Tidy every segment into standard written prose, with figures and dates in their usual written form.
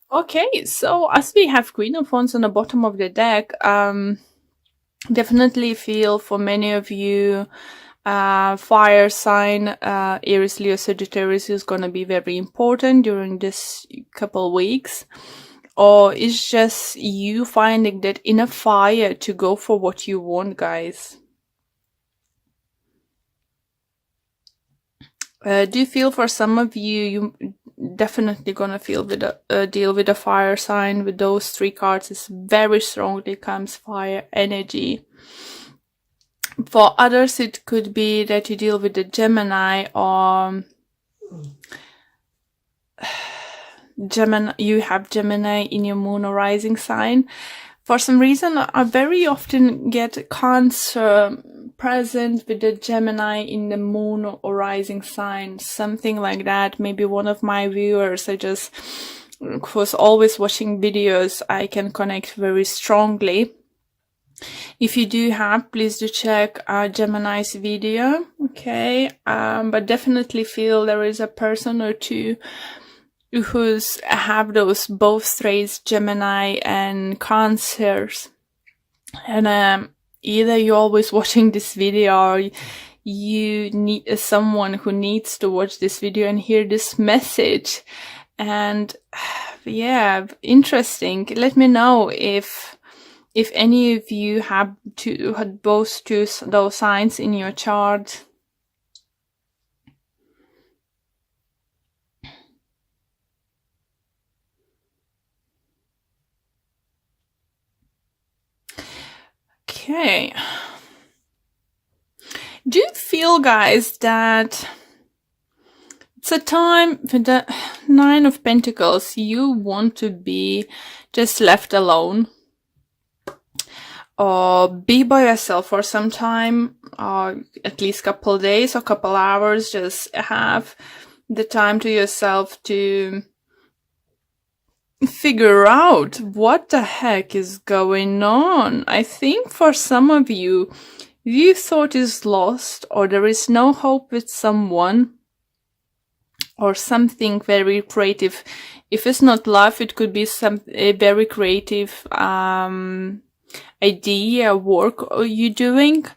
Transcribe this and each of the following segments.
Okay, so as we have Queen of Wands on the bottom of the deck, definitely feel for many of you, fire sign, Aries, Leo, Sagittarius is going to be very important during this couple weeks. Or it's just you finding that inner fire to go for what you want, guys. Do you feel for some of you, you definitely gonna feel with deal with a fire sign with those three cards. It's very strongly comes fire energy. For others, it could be that you deal with the Gemini or Gemini. You have Gemini in your moon or rising sign. For some reason, I very often get Cancer present with the Gemini in the moon or rising sign, something like that. Maybe one of my viewers, I just was always watching videos, I can connect very strongly. If you do have, please do check Gemini's video, okay? But definitely feel there is a person or two who's have those both traits, Gemini and Cancers. And either you're always watching this video or you need someone who needs to watch this video and hear this message. And yeah, interesting. Let me know if any of you have had both those signs in your chart. Okay. Do you feel, guys, that it's a time with the Nine of Pentacles, you want to be just left alone? Or be by yourself for some time, or at least couple of days or couple hours, just have the time to yourself to figure out what the heck is going on. I think for some of you, you thought is lost, or there is no hope with someone, or something very creative. If it's not love, it could be a very creative idea, work you're doing,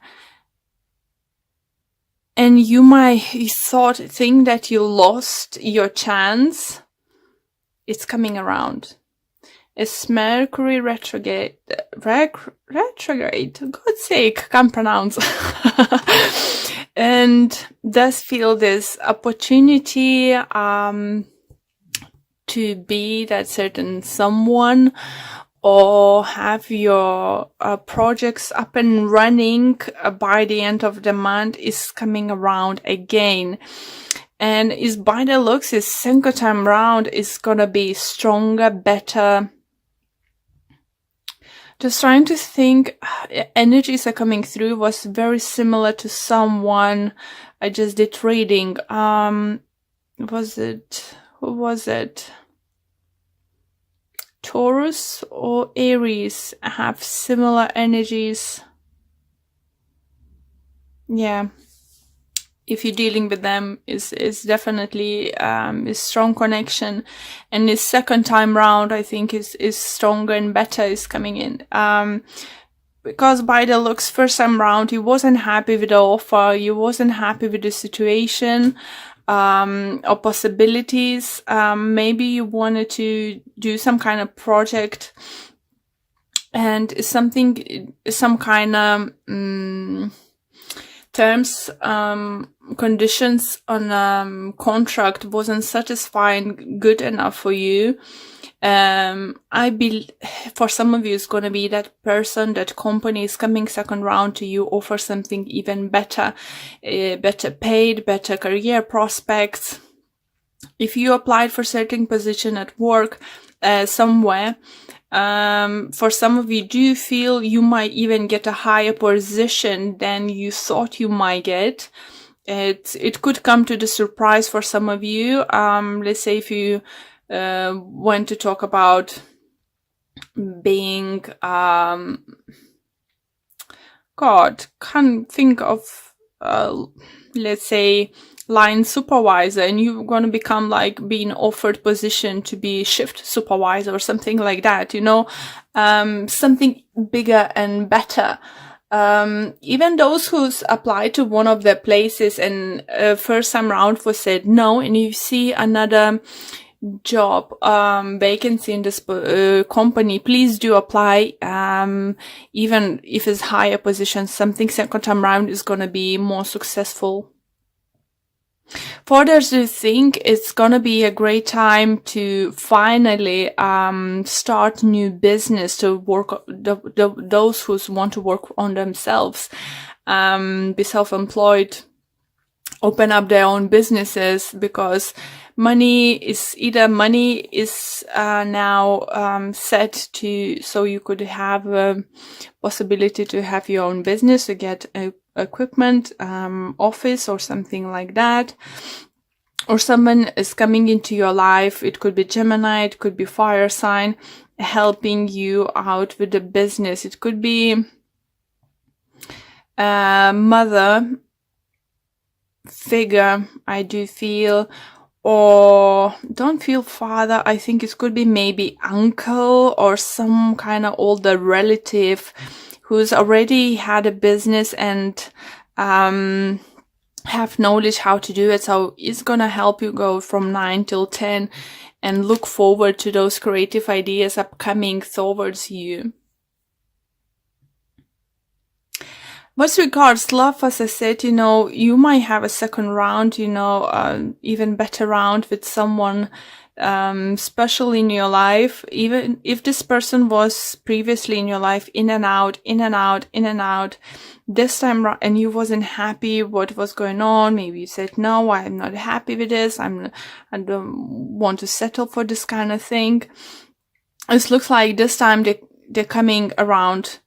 and you might think that you lost your chance. It's coming around. It's Mercury retrograde. Retrograde. God's sake, can't pronounce. And does feel this opportunity to be that certain someone, or have your projects up and running by the end of the month is coming around again. And is by the looks, his second time round is gonna be stronger, better. Just trying to think, energies are coming through, was very similar to someone I just did reading. Who was it? Taurus or Aries have similar energies. Yeah. If you're dealing with them, is definitely is strong connection, and this second time round I think is stronger and better is coming in, because by the looks, first time round you wasn't happy with the offer, you wasn't happy with the situation or possibilities. Maybe you wanted to do some kind of project, and some kind of terms, conditions on contract wasn't satisfying good enough for you. I believe for some of you it's going to be that person, that company is coming second round to you, offer something even better, better paid, better career prospects. If you applied for certain position at work somewhere, for some of you, do you feel you might even get a higher position than you thought you might get? It could come to the surprise for some of you. Let's say if you want to talk about being, God, can't think of, let's say, line supervisor, and you're going to become like being offered position to be shift supervisor or something like that, you know, something bigger and better. Even those who's applied to one of the places and first time round was said no, and you see another job vacancy in this company, please do apply. Even if it's higher position, something second time round is going to be more successful. For others who think it's going to be a great time to finally start new business, to work, those who want to work on themselves, be self-employed, open up their own businesses, because money is now set to, so you could have a possibility to have your own business, to get equipment, office or something like that. Or someone is coming into your life, it could be Gemini, it could be fire sign, helping you out with the business. It could be a mother figure, I do feel, or don't feel father. I think it could be maybe uncle or some kind of older relative who's already had a business and have knowledge how to do it. So it's gonna help you go from 9 till 10 and look forward to those creative ideas upcoming towards you. With regards love, as I said, you know, you might have a second round, you know, even better round with someone special in your life. Even if this person was previously in your life, in and out, in and out, in and out, this time and you wasn't happy what was going on. Maybe you said, no, I'm not happy with this. I don't want to settle for this kind of thing. It looks like this time they're coming around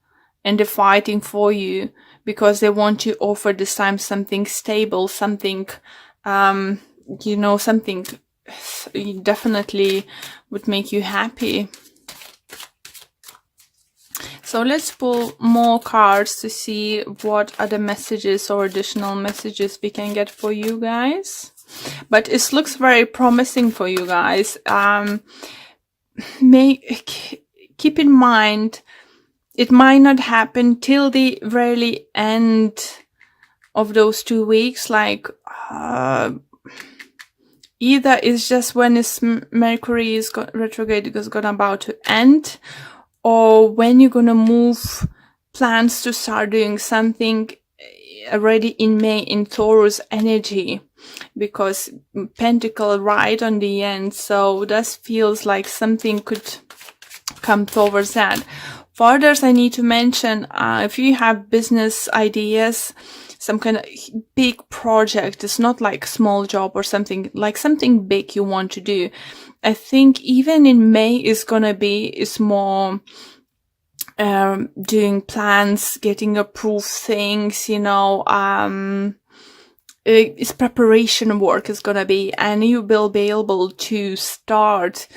and they're fighting for you, because they want to offer this time something stable, something, you know, something definitely would make you happy. So let's pull more cards to see what other messages or additional messages we can get for you guys. But it looks very promising for you guys. Keep in mind, it might not happen till the very end of those 2 weeks. Like, either it's just when Mercury is retrograde is gonna about to end, or when you're gonna move plans to start doing something already in May in Taurus energy, because Pentacle right on the end. So this feels like something could come towards that. For others, I need to mention, if you have business ideas, some kind of big project, it's not like small job or something, like something big you want to do. I think even in May is more, doing plans, getting approved things, you know, it's preparation work is gonna be, and you will be able to start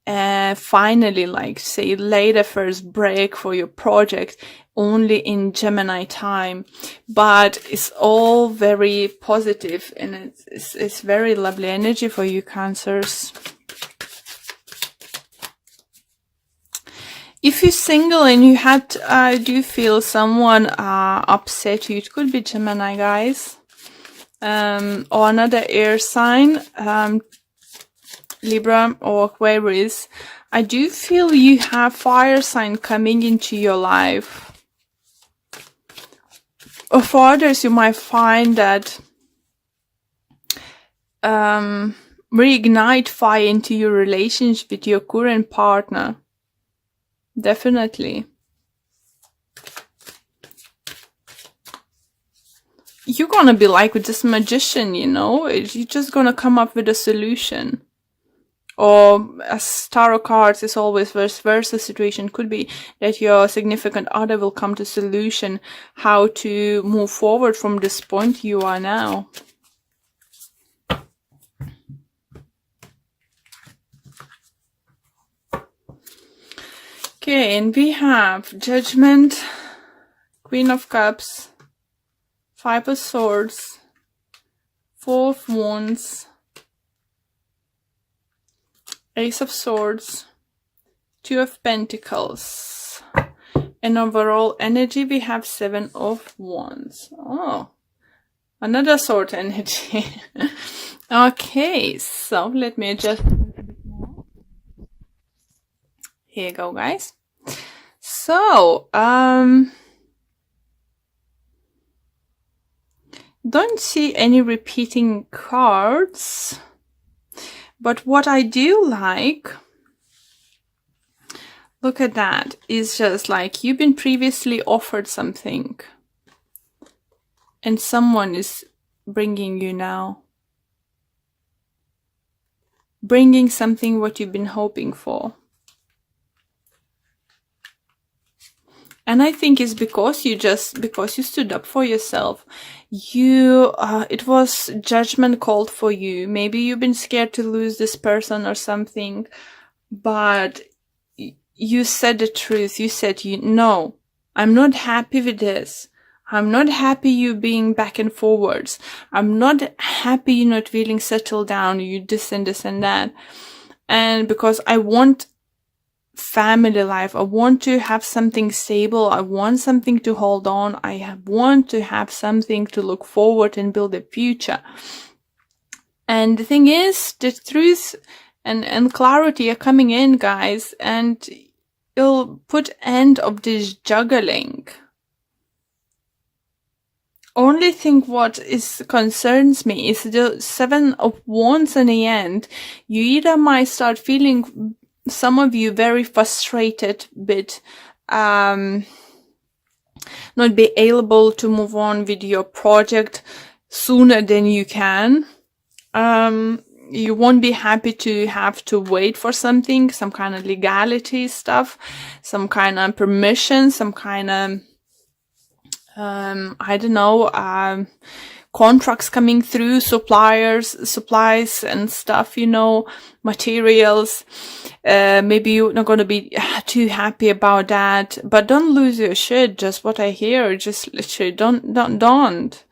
finally, like say, later first break for your project only in Gemini time. But it's all very positive, and it's very lovely energy for you, Cancers. If you're single and you do feel someone upset you, it could be Gemini, guys, or another air sign, Libra or Aquarius. I do feel you have fire sign coming into your life. Or for others, you might find that reignite fire into your relationship with your current partner. Definitely. You're gonna be like with this magician, you know, you're just gonna come up with a solution. Or as tarot cards is always vice versa situation, could be that your significant other will come to solution how to move forward from this point you are now. Okay, and we have Judgment, Queen of Cups, Five of Swords, Four of Wands, Ace of Swords, Two of Pentacles, and overall energy we have Seven of Wands. Oh, another sword energy. Okay, so let me adjust a little bit more. Here you go, guys. So, don't see any repeating cards, but what I do like, look at that, is just like you've been previously offered something and someone is bringing you now. Bringing something what you've been hoping for. And I think it's because you stood up for yourself. It was judgment called for you. Maybe you've been scared to lose this person or something, but you said the truth. You said, no, I'm not happy with this. I'm not happy you being back and forwards. I'm not happy you not feeling settled down. You this and that. And because I want family life, I want to have something stable. I want something to hold on. I want to have something to look forward and build a future. And the thing is, the truth and clarity are coming in, guys, and you'll put end of this juggling. Only thing what concerns me is the Seven of Wands in the end. You either might start feeling, some of you, very frustrated with not be able to move on with your project sooner than you can. You won't be happy to have to wait for something, some kind of legality stuff, some kind of permission, some kind of I don't know, contracts coming through, supplies and stuff, materials. Maybe you're not going to be too happy about that, but don't lose your shit. Just what I hear, just literally don't.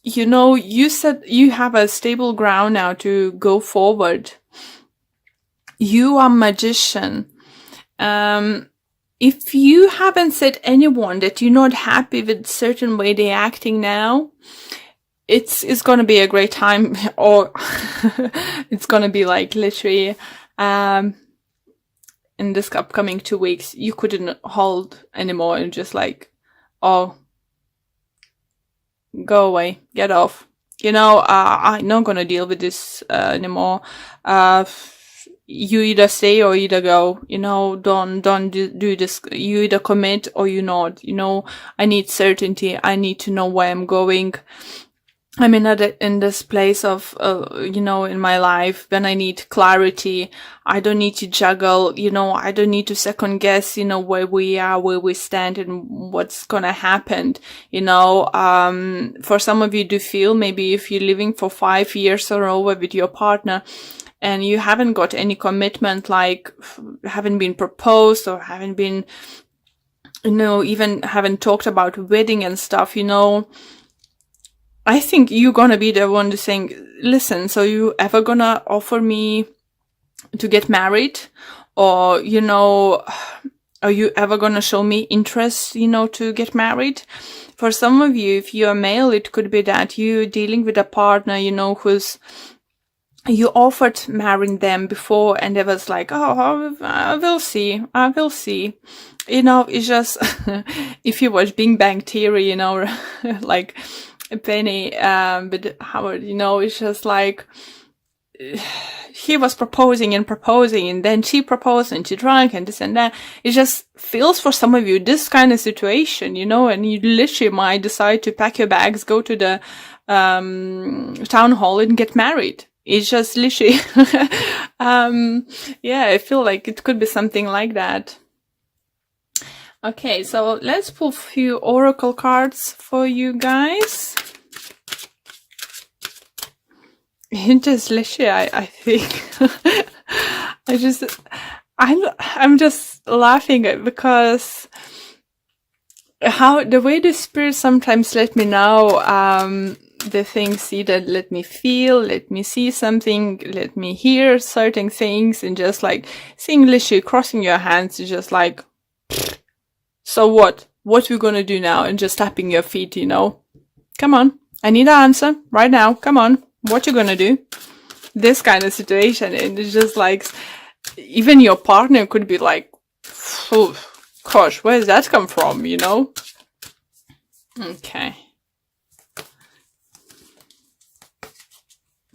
You said you have a stable ground now to go forward. You are magician. If you haven't said anyone that you're not happy with certain way they're acting now, it's gonna be a great time, or it's gonna be like literally, in this upcoming 2 weeks, you couldn't hold anymore and just like, oh, go away, get off. I'm not gonna deal with this anymore. You either stay or either go, don't do this. You either commit or you not, I need certainty. I need to know where I'm going. I'm in this place of, in my life when I need clarity. I don't need to juggle, I don't need to second guess, where we are, where we stand and what's gonna happen, for some of you do feel maybe if you're living for 5 years or over with your partner, and you haven't got any commitment, like haven't been proposed or haven't been, even haven't talked about wedding and stuff, I think you're gonna be the one to saying, listen, so you ever gonna offer me to get married? Or, are you ever gonna show me interest, to get married? For some of you, if you're male, it could be that you're dealing with a partner, you offered marrying them before and they was like, oh, I will see. It's just, if you watch Big Bang Theory, like Penny, with Howard, it's just like, he was proposing and then she proposed and she drank and this and that. It just feels for some of you this kind of situation, and you literally might decide to pack your bags, go to the town hall and get married. It's just literally, I feel like it could be something like that. Okay, so let's pull a few oracle cards for you guys. It just literally, I think, I'm just laughing because how the way the spirit sometimes let me know the things see that let me feel, let me see something, let me hear certain things, and just like seeing literally crossing your hands, just like, so what we gonna do now, and just tapping your feet, you know, come on, I need an answer right now, come on, what you gonna do, this kind of situation. And it's just like, even your partner could be like, oh, gosh, where does that come from, you know? Okay.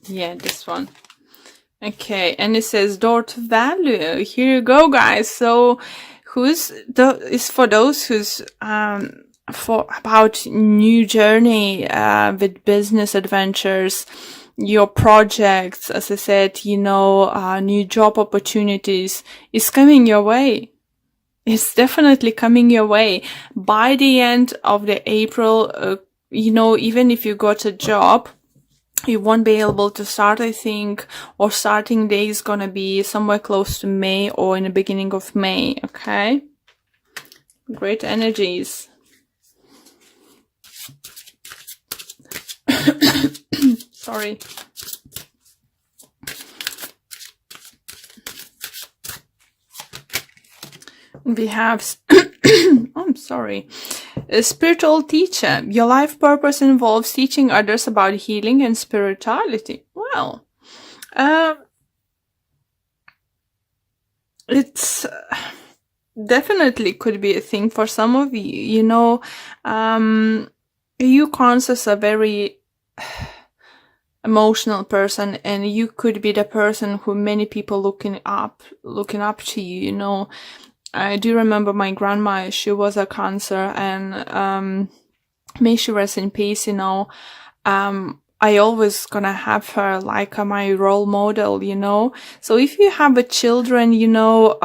Yeah, this one. Okay, and it says door to value. Here you go, guys. So, is for those who's for about new journey with business adventures, your projects, as I said, you know, new job opportunities is coming your way. It's definitely coming your way. By the end of the April, you know, even if you got a job, you won't be able to start, I think, or starting day is gonna be somewhere close to May or in the beginning of May, okay? Great energies. Sorry. We have, I'm sorry, a spiritual teacher. Your life purpose involves teaching others about healing and spirituality. Well, it's definitely could be a thing for some of you. You know, you conscious a very emotional person, and you could be the person who many people looking up to you, you know. I do remember my grandma, she was a Cancer, and may she rest in peace, you know. I always gonna have her like my role model, you know. So if you have a children, you know,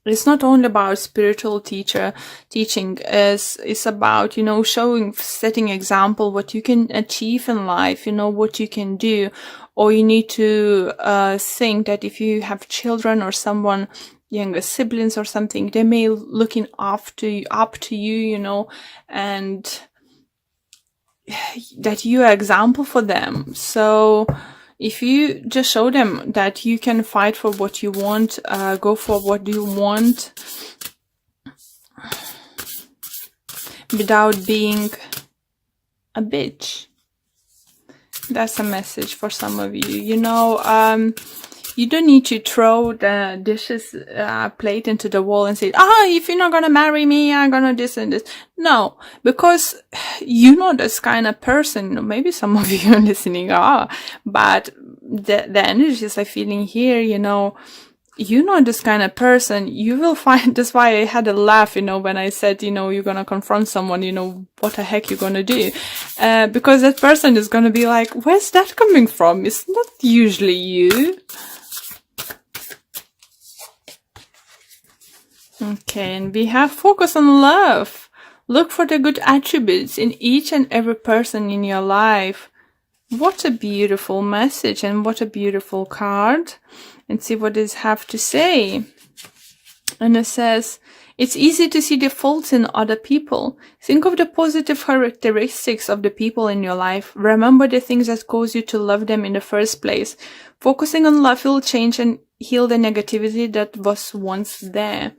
it's not only about spiritual teaching, it's about, you know, setting example, what you can achieve in life, you know, what you can do. Or you need to think that if you have children or someone, younger siblings or something, they may looking up to you, you know, and that you are example for them. So if you just show them that you can fight for what you want, go for what you want without being a bitch. That's a message for some of you. You know, you don't need to throw the dishes plate into the wall and say, if you're not gonna marry me, I'm gonna this and this. No, because you're not this kind of person. Maybe some of you listening are, but the energies I'm feeling here, you know, you're not this kind of person. You will find, that's why I had a laugh, you know, when I said, you know, you're gonna confront someone, you know, what the heck you're gonna do? Because that person is gonna be like, where's that coming from? It's not usually you. Okay, and we have focus on love. Look for the good attributes in each and every person in your life. What a beautiful message and what a beautiful card. And see what it have to say. And it says, it's easy to see the faults in other people. Think of the positive characteristics of the people in your life. Remember the things that cause you to love them in the first place. Focusing on love will change and heal the negativity that was once there.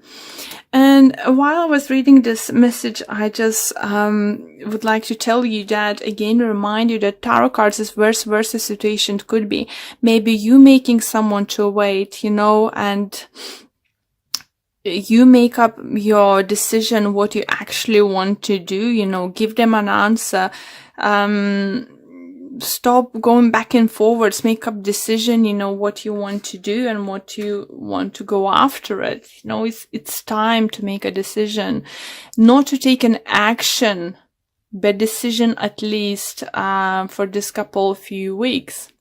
And while I was reading this message, I just would like to tell you that, again, remind you that tarot cards is vice versa situation could be. Maybe you making someone to wait, you know, and you make up your decision what you actually want to do, you know, give them an answer. Stop going back and forwards, make up decision, you know, what you want to do and what you want to go after it. You know, it's time to make a decision, not to take an action, but decision at least, for this few weeks.